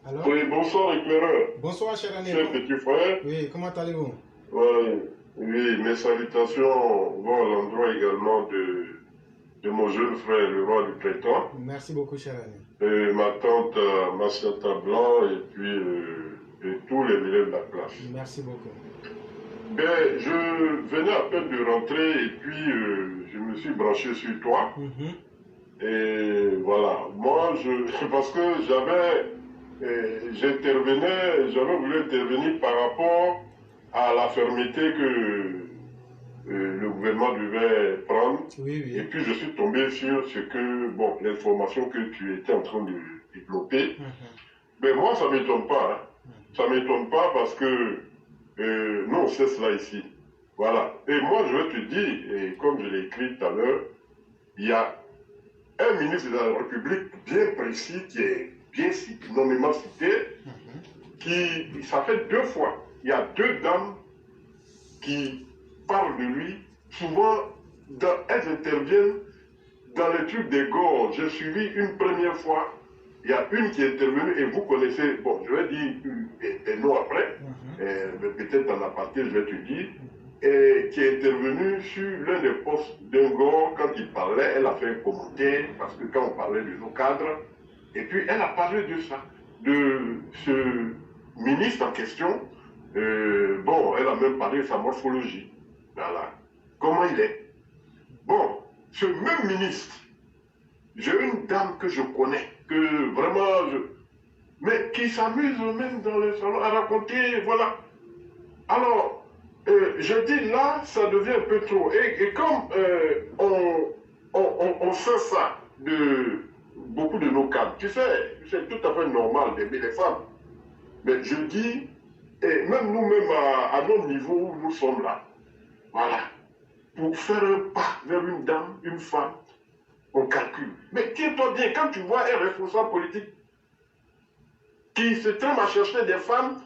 Alors? Oui, bonsoir éclaireur. Bonsoir, cher ami. Cher petit frère. Oui, comment allez-vous? Oui, mes salutations vont à l'endroit également de mon jeune frère, le roi du printemps. Merci beaucoup, cher ami. Et ma tante Massiata Blanc et puis et tous les élèves de la classe. Merci beaucoup. Ben, je venais à peine de rentrer et puis je me suis branché sur toi. Et voilà, moi, parce que j'avais voulu intervenir par rapport à la fermeté que le gouvernement devait prendre. Oui, oui. Et puis je suis tombé sur l'information que tu étais en train de développer. Mais moi, ça ne m'étonne pas. Hein. Ça ne m'étonne pas parce que non, c'est cela ici. Voilà. Et moi, je vais te dire, et comme je l'ai écrit tout à l'heure, il y a un ministre de la République bien précis, qui est bien nommément cité, ça fait 2 fois. Il y a 2 dames qui parlent de lui. Souvent, elles interviennent dans les trucs des gorges. J'ai suivi une première fois. Il y a une qui est intervenue et vous connaissez, bon, je vais dire des noms après, mais peut-être en aparté, je vais te dire, et qui est intervenue sur l'un des postes d'un gars, quand il parlait, elle a fait un commentaire, parce que quand on parlait de nos cadres, et puis elle a parlé de ça, de ce ministre en question. Elle a même parlé de sa morphologie. Voilà. Comment il est. Bon, ce même ministre, j'ai une dame que je connais, que vraiment, mais qui s'amuse même dans le salon à raconter, voilà. Alors, je dis là, ça devient un peu trop. Et comme on sait ça de beaucoup de nos cadres, tu sais, c'est tout à fait normal d'aimer les femmes. Mais je dis, et même nous-mêmes à notre niveau où nous sommes là, voilà, pour faire un pas vers une dame, une femme, on calcule. Mais tiens-toi bien, quand tu vois un responsable politique qui se trame à chercher des femmes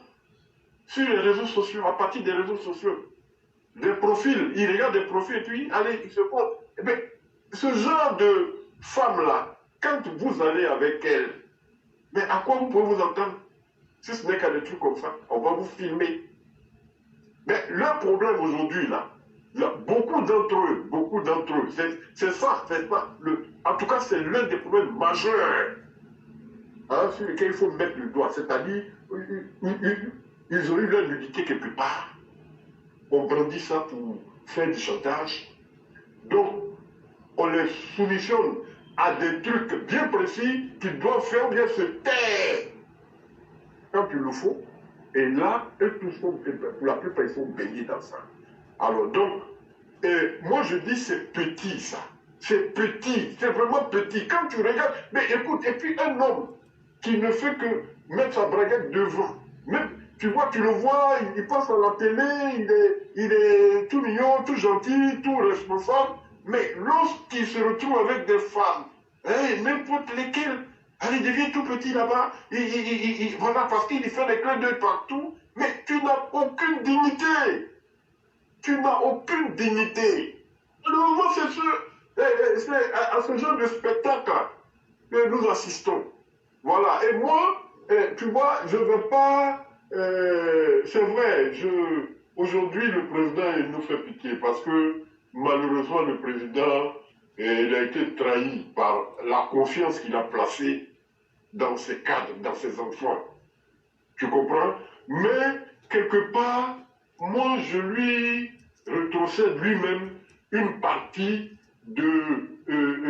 sur les réseaux sociaux, à partir des réseaux sociaux, des profils, il regarde des profils et puis, allez, il se pose. Eh bien, ce genre de femme-là, quand vous allez avec elle, mais à quoi vous pouvez vous entendre? Si ce n'est qu'à des trucs comme ça, on va vous filmer. Mais leur problème aujourd'hui, là, beaucoup d'entre eux, c'est ça, en tout cas, c'est l'un des problèmes majeurs sur lesquels il faut mettre le doigt. C'est-à-dire, ils ont eu leur nudité quelque part. On brandit ça pour faire du chantage. Donc, on les soumissionne à des trucs bien précis qu'ils doivent faire ou bien se taire quand il le faut. Et là, eux tous pour la plupart, ils sont baignés dans ça. Alors donc, moi je dis c'est petit ça. C'est petit, c'est vraiment petit. Quand tu regardes, mais écoute, et puis un homme qui ne fait que mettre sa braguette devant. Même, tu vois, tu le vois, il passe à la télé, il est tout mignon, tout gentil, tout responsable. Mais lorsqu'il se retrouve avec des femmes, n'importe lesquelles, il devient tout petit là-bas, voilà, parce qu'il fait des clins d'œil partout, mais tu n'as aucune dignité. Tu n'as aucune dignité. Alors, c'est à ce genre de spectacle que nous assistons. Voilà. Et moi, tu vois, je ne veux pas... c'est vrai, aujourd'hui, le président, il nous fait pitié parce que, malheureusement, le président, il a été trahi par la confiance qu'il a placée dans ses cadres, dans ses enfants. Tu comprends? Mais, quelque part, moi, je lui retrocède lui-même une partie de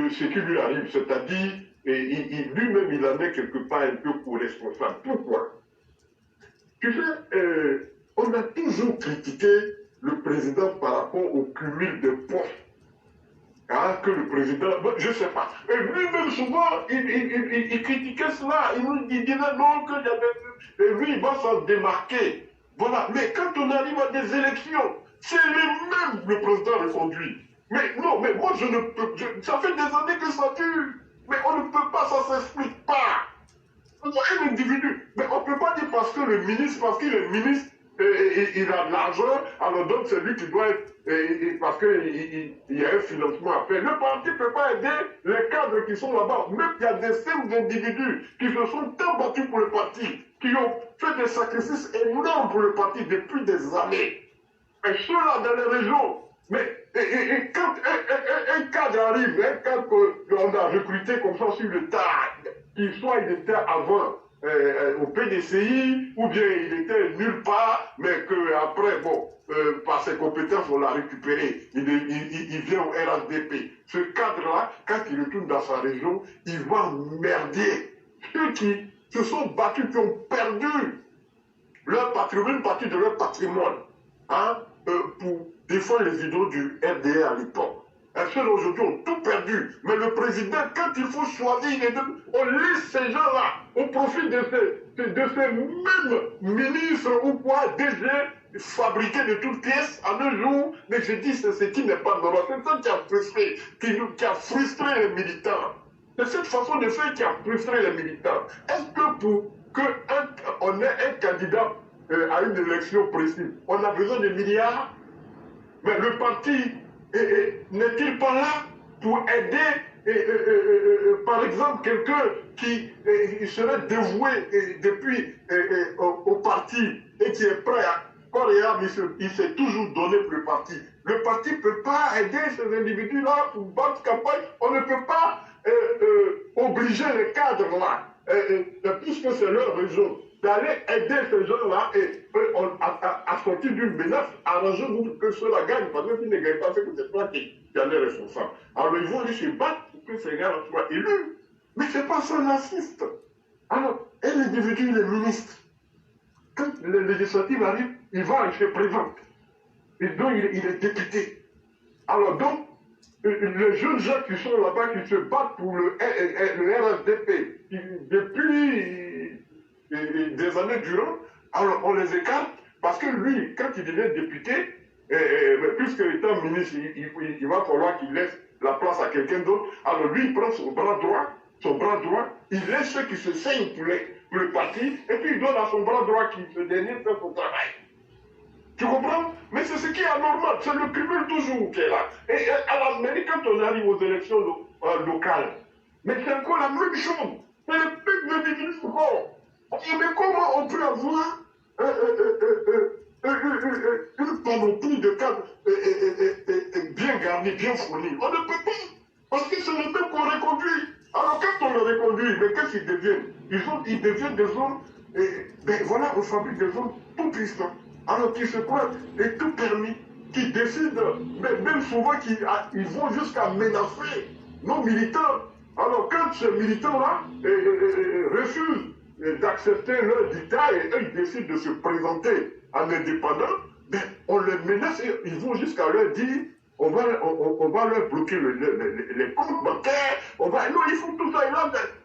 ce qui lui arrive. C'est-à-dire, lui-même, il en est quelque part un peu co-responsable. Pourquoi? Tu sais, on a toujours critiqué le président par rapport au cumul de postes. Que le président, je ne sais pas. Et lui-même, souvent, il critiquait cela. Il nous disait non, qu'il y avait... Et lui, il va s'en démarquer. Voilà. Mais quand on arrive à des élections, c'est lui-même le président reconduit. Mais non, mais moi, je ne peux... ça fait des années que ça dure. Mais on ne peut pas, ça ne s'explique pas. Un individu. Mais on ne peut pas dire parce que le ministre, parce qu'il est ministre, il a de l'argent, alors donc c'est lui qui doit être, parce qu'il y a un financement à faire. Le parti ne peut pas aider les cadres qui sont là-bas. Même il y a des simples individus qui se sont tant battus pour le parti, qui ont fait des sacrifices énormes pour le parti depuis des années. Et ceux-là dans les régions, mais quand un cadre arrive, un cadre qu'on a recruté comme ça sur le tas, qu'il soit il était avant au PDCI, ou bien il était nulle part, mais qu'après, bon, par ses compétences, on l'a récupéré. Il vient au RHDP. Ce cadre-là, quand il retourne dans sa région, il va merder. Ceux qui se sont battus, qui ont perdu leur patrimoine, une partie de leur patrimoine, hein, pour défendre les idéaux du RDR à l'époque. Ceux aujourd'hui ont tout perdu. Mais le président, quand il faut choisir, on laisse ces gens-là au profit de ces mêmes ministres ou quoi, DG, fabriqués de toutes pièces en un jour. Mais je dis, c'est ce qui n'est pas normal. C'est ça qui a frustré les militants. C'est cette façon de faire qui a frustré les militants. Est-ce que pour qu'on ait un candidat à une élection précise, on a besoin de milliards? Mais le parti n'est-il pas là pour aider, par exemple, quelqu'un qui serait dévoué depuis au parti et qui est prêt à corps et âme, il s'est toujours donné pour le parti. Le parti ne peut pas aider ces individus-là pour battre campagne. On ne peut pas obliger les cadres-là, puisque c'est leur raison, d'aller aider ces gens-là et à sortir d'une menace, arrangez-vous pour que ceux-là gagnent, parce que s'ils ne gagnent pas, c'est que c'est toi qui en es responsable. Alors ils vont aller se battre pour que ces gars-là soient élus. Mais c'est pas ça l'assiste. Alors, un individu, il est ministre. Quand les législatives arrivent, il va, il se présente. Et donc, il est député. Alors donc, les jeunes gens qui sont là-bas, qui se battent pour le RSDP, depuis des années durant, alors on les écarte, parce que lui, quand il devient député, puisque étant ministre, il va falloir qu'il laisse la place à quelqu'un d'autre, alors lui, il prend son bras droit, il laisse ceux qui se saignent pour le parti, et puis il donne à son bras droit qui, ce dernier, fait son travail. Tu comprends? Mais c'est ce qui est anormal, c'est le cumul toujours qui est là. Et à la mairie, quand on arrive aux élections locales, mais c'est encore la même chose. C'est le même individu encore. Mais comment on peut avoir une panoplie de cadres bien garnis, bien fournis? On ne peut pas. Parce que c'est le même qu'on reconduit. Alors quand on le reconduit, mais qu'est-ce qu'ils deviennent? Ils deviennent des hommes, ben voilà, on fabrique des hommes tout puissants. Alors qu'ils se croient et tout permis, qui décident, même souvent ils vont jusqu'à menacer nos militants. Alors quand ces militants-là refusent d'accepter leur dictat et eux ils décident de se présenter en indépendant, ben, on les menace et ils vont jusqu'à leur dire on va leur bloquer les comptes bancaires, non, ils font tout ça,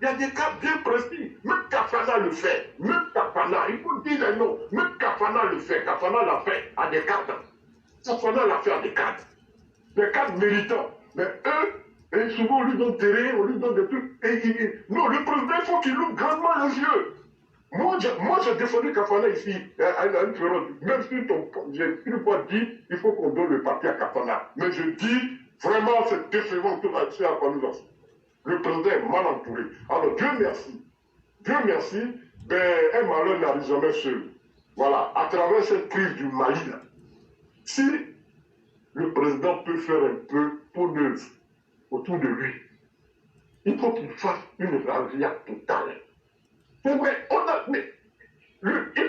il y a des cas bien précis. Même Kafana le fait, même Kafana, il faut dire les noms, même Kafana le fait, Kafana l'a fait à des cadres. Kafana l'a fait à des cadres méritants. Mais eux, et souvent on lui donne terrain, on lui donne des trucs. Non, le président, il faut qu'il ouvre grandement les yeux. Moi, j'ai défendu Kafana ici, à une période. Même si j'ai une fois dit, il faut qu'on donne le parti à Kafana. Mais je dis, vraiment, c'est décevant tout là-dessus à quoi nous en sommes. Le président est mal entouré. Alors, Dieu merci, ben, un malheur n'arrive jamais seul. Voilà, à travers cette crise du Mali, là, si le président peut faire un peu peau neuve autour de lui, il faut qu'il fasse une razzia totale. Il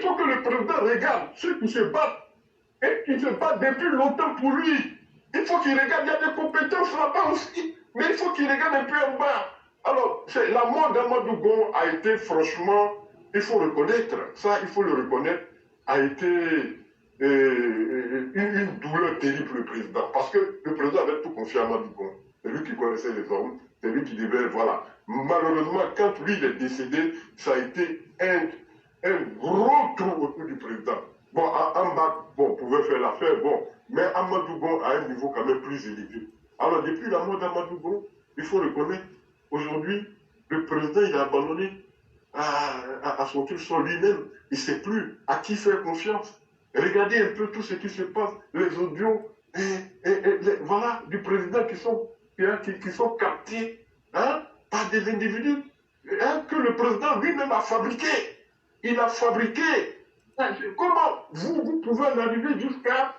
faut que le président regarde ceux qui se battent et qui se battent depuis longtemps pour lui. Il faut qu'il regarde, il y a des compétences là-bas aussi, mais il faut qu'il regarde un peu en bas. Alors, la mort d'Amadou Gon a été, franchement, il faut reconnaître, ça il faut le reconnaître, a été une douleur terrible pour le président. Parce que le président avait tout confié à Amadou Gon. C'est lui qui connaissait les hommes, c'est lui qui devait, voilà. Malheureusement, quand lui il est décédé, ça a été un gros trou autour du président. Bon, en bas, bon, on pouvait faire l'affaire, bon, mais Amadou Gon a un niveau quand même plus élevé. Alors, depuis la mort d'Amadou Gon, il faut reconnaître, aujourd'hui, le président, il a abandonné à son truc sur lui-même. Il ne sait plus à qui faire confiance. Regardez un peu tout ce qui se passe, les audios, voilà, du président qui sont captés hein, par des individus hein, que le président lui-même a fabriqué. Il a fabriqué. Comment vous pouvez en arriver jusqu'à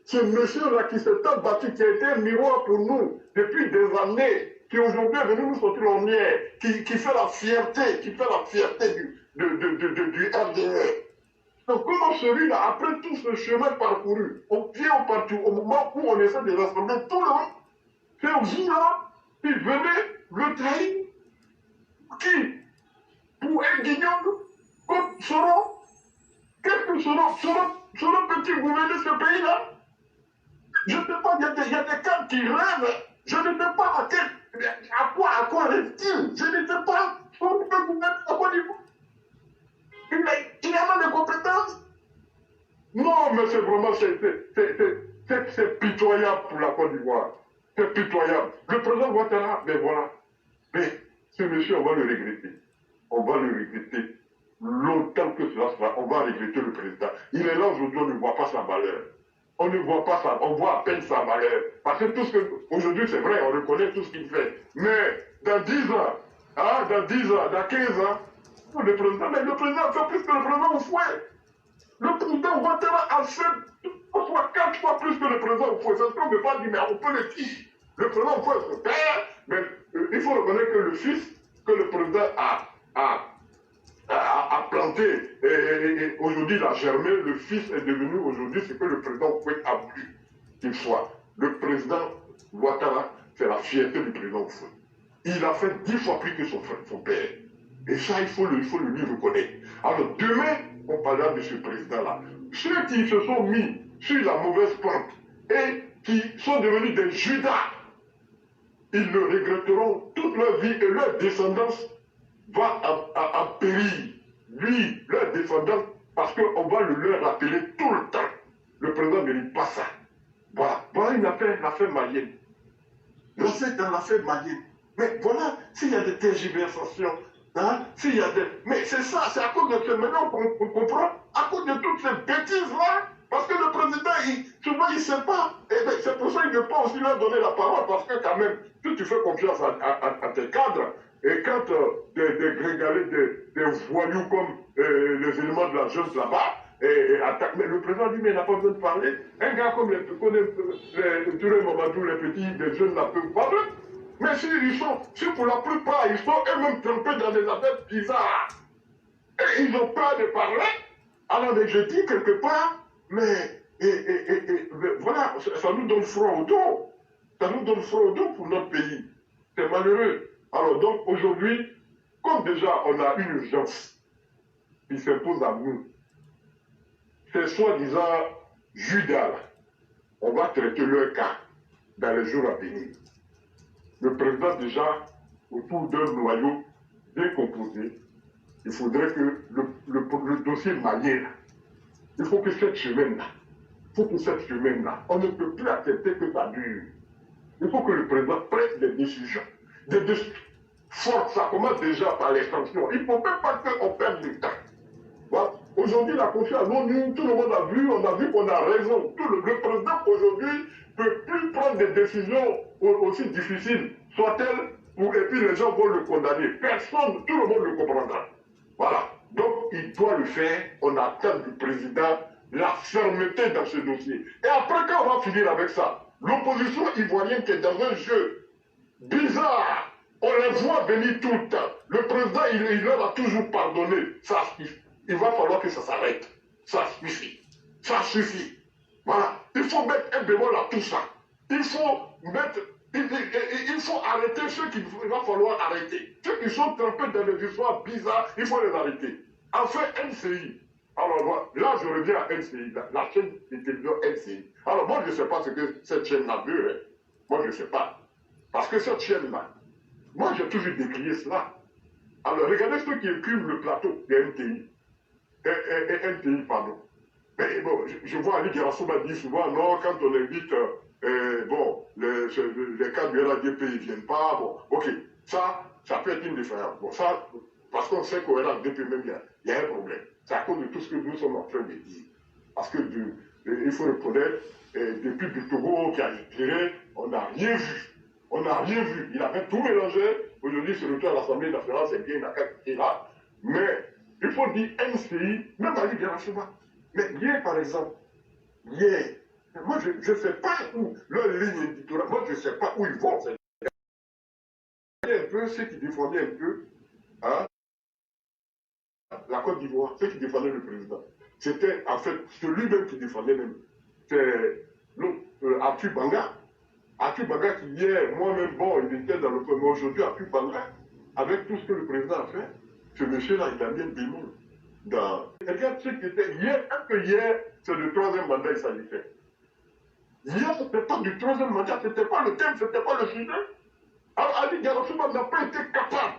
ce monsieur-là qui s'est battu, qui a été un miroir pour nous depuis des années, qui aujourd'hui est venu nous sortir l'ornière, qui fait la fierté, du RDR. Donc comment celui-là, après tout ce chemin parcouru, on vient au moment où on essaie de rassembler tout le monde, c'est vous là, qui venez le trahir, qui, pour un guignol, comme Soron, qu'est-ce que Soron peut-il gouverner ce pays-là? Je ne sais pas, il y a des cas qui rêvent, je ne sais pas à quoi rêve-t-il? Je ne sais pas, Soron peut gouverner à quoi niveau? Il a mal de compétences. Non, mais c'est vraiment, c'est pitoyable pour la Côte d'Ivoire. C'est pitoyable. Le président Ouattara, mais voilà. Mais ce monsieur, on va le regretter. On va le regretter. Longtemps que cela sera, on va regretter le président. Il est là aujourd'hui, on ne voit pas sa valeur. On ne voit pas ça, on voit à peine sa valeur. Parce que tout ce que, aujourd'hui c'est vrai, on reconnaît tout ce qu'il fait. Mais dans 10 ans, hein, dans 10 ans, dans 15 ans, le président fait plus que le président Oufoué. Le président Ouattara a fait 3 fois, 4 fois plus que le président Oufoué. C'est ce qu'on ne peut pas dire, mais on peut le dire. Le président Oufoué est son père, mais il faut reconnaître que le fils que le président a planté et aujourd'hui il a germé, le fils est devenu aujourd'hui ce que le président Oufoué a voulu qu'il soit. Le président Ouattara, c'est la fierté du président Oufoué. Il a fait 10 fois plus que son père. Et ça, il faut le lui reconnaître. Alors, demain, on parlera de ce président-là. Ceux qui se sont mis sur la mauvaise pente et qui sont devenus des Judas, ils le regretteront toute leur vie et leur descendance va à périr. Lui, leur descendance, parce qu'on va le leur rappeler tout le temps. Le président ne dit pas ça. Voilà, voilà une affaire, l'affaire malienne. C'est dans l'affaire malienne. Mais voilà, s'il y a des tergiversations, hein, s'il y a des... Mais c'est ça, c'est à cause de ce maintenant qu'on comprend, à cause de toutes ces bêtises-là, parce que le président, souvent, il ne sait pas. Et bien, c'est pour ça qu'il ne peut pas aussi leur donner la parole, parce que quand même, si tu fais confiance à tes cadres, et quand des grégalés, des voyous comme les éléments de la jeune là-bas, attaquent, mais le président dit, mais il n'a pas besoin de parler. Un gars comme les Touré Mamadou, les petits, des jeunes là peuvent parler. Mais si pour la plupart, ils sont eux-mêmes trempés dans des affaires bizarres, et ils ont peur de parler, alors je dis quelque part, mais voilà, ça nous donne froid au dos. Ça nous donne froid au dos pour notre pays. C'est malheureux. Alors donc aujourd'hui, comme déjà on a une urgence qui s'impose à nous, c'est soi-disant Judas, on va traiter leur cas dans les jours à venir. Le président déjà, autour d'un noyau bien composé, il faudrait que le dossier malien, il faut que cette semaine-là, on ne peut plus accepter que ça dure. Il faut que le président prenne des décisions. Des décisions fortes, ça commence déjà par les sanctions. Il ne faut même pas qu'on perde du temps. Voilà. Aujourd'hui, la confiance à l'ONU, tout le monde a vu qu'on a raison. Le président aujourd'hui ne peut plus prendre des décisions aussi difficiles, soit-elles, et puis les gens vont le condamner. Personne, tout le monde le comprendra. Voilà. Donc, il doit le faire. On attend du président la fermeté dans ce dossier. Et après, quand on va finir avec ça, l'opposition ivoirienne qui est dans un jeu bizarre, on les voit venir tout le temps. Le président, il leur a toujours pardonné. Ça, il va falloir que ça s'arrête. Ça suffit. Ça suffit. Voilà. Il faut mettre un bémol à tout ça. Il faut arrêter ceux qu'il va falloir arrêter. Ceux qui sont trempés dans des histoires bizarres, il faut les arrêter. Enfin, NCI. Alors là, je reviens à NCI, la chaîne de télévision NCI. Alors moi, je ne sais pas ce que cette chaîne-là veut. Hein. Moi, je ne sais pas. Parce que cette chaîne-là, moi, j'ai toujours décrié cela. Alors, regardez ceux qui écrivent le plateau de NTI. NTI, pardon. Mais bon, je vois Ali Guerassouma dire souvent, non, quand on invite, les cas du RADP, ils ne viennent pas. Bon, ok, ça peut être une différence. Bon, ça, parce qu'on sait qu'au RADP même, il y a un problème. C'est à cause de tout ce que nous sommes en train de dire. Parce que il faut reconnaître, depuis le Togo qui a tiré, on n'a rien vu. On n'a rien vu. Il avait tout mélangé. Aujourd'hui, c'est le tour à l'Assemblée nationale, c'est bien, il n'a qu'à quitter là. Mais il faut dire NCI, même à l'île de Rachema. Mais hier, par exemple, hier, moi, je ne sais pas où leur ligne éditoriale, moi, je ne sais pas où ils vont. Un peu ceux qui défendaient un peu hein, la Côte d'Ivoire, ceux qui défendaient le président. C'était en fait celui-même qui défendait même. C'est Arthur Banga. Arthur Banga qui hier, moi-même, bon, il était dans le premier. Aujourd'hui, Arthur Banga, avec tout ce que le président a fait, ce monsieur-là, il a mis un démon dans. Regarde ce qui était hier, hier, c'est le troisième mandat, il s'agissait. Hier, ce n'était pas du troisième mandat, ce n'était pas le thème, ce n'était pas le sujet. Alors, Ali Diarra n'a pas été capable,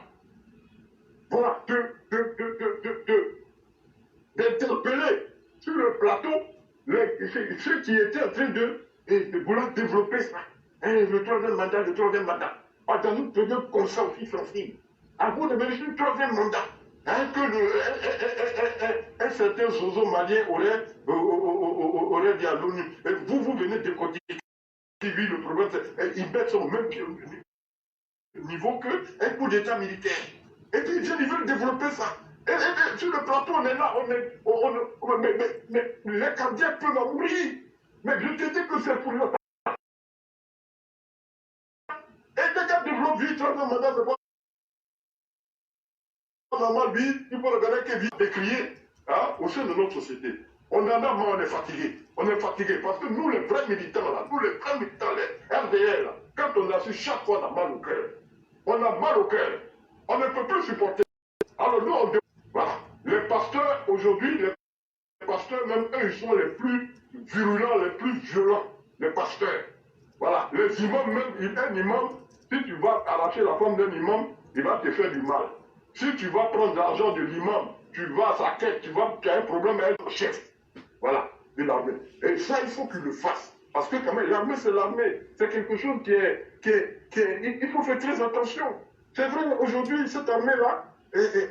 voilà, d'interpeller sur le plateau ceux qui étaient en train de vouloir développer ça. Le troisième mandat, le troisième mandat. Dans une période comme ça aussi sensible. À vous de vérifier le troisième mandat. Que un certain Zozo malien aurait dit à l'ONU. Vous venez de côté. Oui, le problème, c'est qu'ils mettent son même niveau qu'un coup d'état militaire. Et puis ils veulent développer ça. Et sur le plateau, on est là, mais les cardiaques peuvent en mourir. Mais je te dis que c'est pour le. Et les gars développent vite, troisième mandat, c'est pas normal, lui, il faut regarder qu'il vit décrier hein, au sein de notre société. On en a marre, on est fatigué. On est fatigué parce que nous, les vrais militants, là, nous, les vrais militants, les RDL, là, quand on a su, chaque fois, on a mal au cœur. On a mal au cœur. On ne peut plus supporter. Alors nous, on. Voilà. Les pasteurs, aujourd'hui, les pasteurs, même eux, ils sont les plus virulents, les plus violents. Les pasteurs. Voilà. Les imams, même un imam, si tu vas arracher la femme d'un imam, il va te faire du mal. Si tu vas prendre l'argent de l'imam, tu vas à sa quête, tu as un problème avec le chef. Voilà, de l'armée. Et ça, il faut qu'il le fasse. Parce que quand même, l'armée, c'est l'armée. C'est quelque chose qui est... Il faut faire très attention. C'est vrai, aujourd'hui, cette armée-là est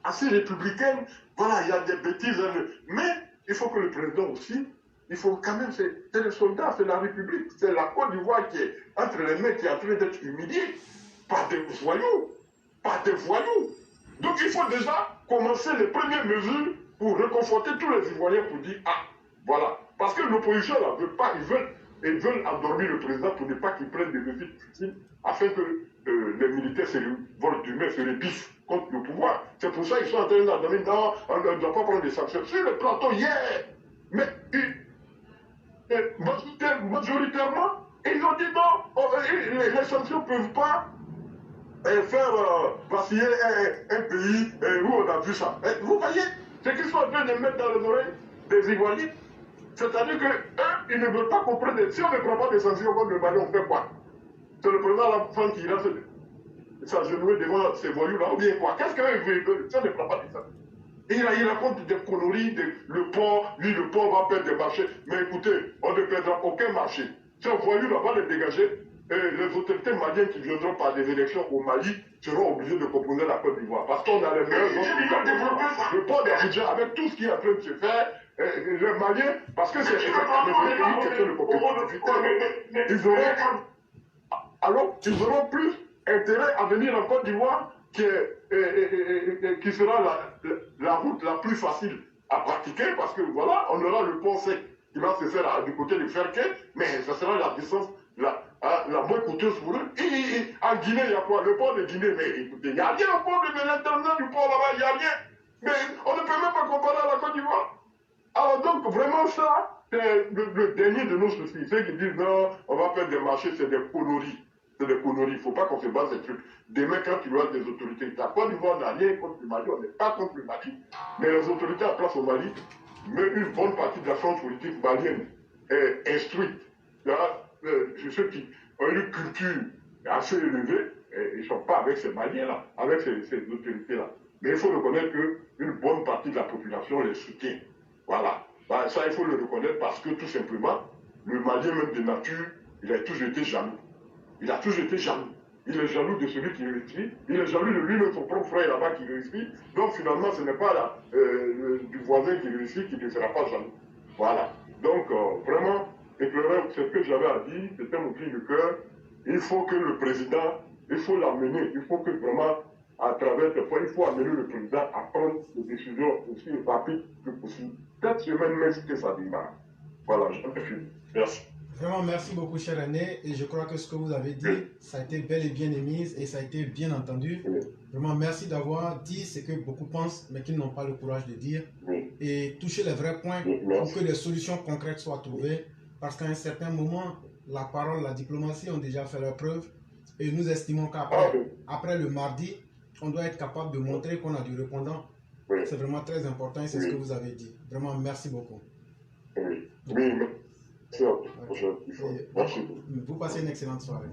assez républicaine. Voilà, il y a des bêtises. Mais il faut que le président aussi, il faut quand même, c'est les soldats, c'est la République, c'est la Côte d'Ivoire qui est entre les mains, qui est en train d'être humiliée par des voyous. Par des voyous. Donc il faut déjà commencer les premières mesures pour réconforter tous les Ivoiriens pour dire, ah, voilà. Parce que l'opposition, là, veut pas, ils veulent endormir le président pour ne pas qu'il prenne des mesures futiles afin que les militaires se répiffent contre le pouvoir. C'est pour ça qu'ils sont en train d'endormir, non, on ne doit pas prendre des sanctions. Sur le plateau hier, mais majoritairement, ils ont dit non, les sanctions ne peuvent pas faire vaciller un pays où on a vu ça. Et vous voyez, ce qu'ils sont en train de mettre dans les oreilles des Ivoiriens, c'est-à-dire qu'eux, ils ne veulent pas comprendre. Si on ne prend pas des sanctions contre le Mali, on fait quoi? C'est le président Lafont qui ira s'agenouiller devant ces voyous-là, ou bien quoi? Qu'est-ce qu'eux veulent si on ne prend pas des sanctions? Et il raconte des conneries, le port, lui, le port va perdre des marchés. Mais écoutez, on ne perdra aucun marché. Si un voyou là va les dégager, et les autorités maliennes qui viendront par des élections au Mali seront obligées de composer la Côte d'Ivoire. Parce qu'on a les meilleurs autres. Le port d'Abidjan, avec tout ce qui est en train de se faire, les Maliens, parce que c'est le pays qui est le compétitivité, ils auront plus intérêt à venir en Côte d'Ivoire qui sera la route la plus facile à pratiquer parce que voilà, on aura le pont sec qui va se faire du côté de Ferquet, mais ça sera la distance la moins coûteuse pour eux. Et en Guinée, il y a quoi? Le port de Guinée, mais écoutez, il n'y a rien au port de l'intérieur du port là-bas, il n'y a rien. Mais on ne peut même pas comparer à la Côte d'Ivoire. Alors donc, vraiment ça, c'est le dernier de nos soucis. Ceux qui disent non, on va faire des marchés, c'est des conneries. C'est des conneries, il ne faut pas qu'on se base ces trucs. Demain, quand tu vois des autorités, la Côte d'Ivoire n'a rien contre le Mali, on n'est pas contre le Mali. Mais les autorités en place au Mali, mais une bonne partie de la France politique malienne est instruite. Ceux qui ont une culture assez élevée, ils ne sont pas avec ces Maliens-là, avec ces autorités-là. Mais il faut reconnaître qu'une bonne partie de la population les soutient. Voilà. Ça, il faut le reconnaître parce que tout simplement, le Malien même de nature, il a toujours été jaloux. Il a toujours été jaloux. il est jaloux de celui qui réussit, il est jaloux de lui-même, son propre frère là-bas qui réussit. Donc finalement, ce n'est pas là, du voisin qui réussit qui ne sera pas jaloux. Voilà. Donc vraiment, éclaireur, c'est ce que j'avais à dire, c'était mon cri de cœur. Il faut que le président, il faut l'amener, il faut que vraiment, à travers ce point, il faut amener le président à prendre des décisions aussi rapides que possible. 4 semaines, même si ça démarre. Voilà, je te fini. Merci. Vraiment, merci beaucoup, cher René. Et je crois que ce que vous avez dit, ça a été bel et bien émis et ça a été bien entendu. Oui. Vraiment, merci d'avoir dit ce que beaucoup pensent, mais qu'ils n'ont pas le courage de dire. Oui. Et toucher les vrais points Oui, pour que des solutions concrètes soient trouvées. Parce qu'à un certain moment, la parole, la diplomatie ont déjà fait leur preuve. Et nous estimons qu'après le mardi, on doit être capable de montrer qu'on a du répondant. Oui. C'est vraiment très important et c'est ce que vous avez dit. Vraiment, merci beaucoup. Oui, oui, merci à vous. Merci beaucoup. Vous passez une excellente soirée.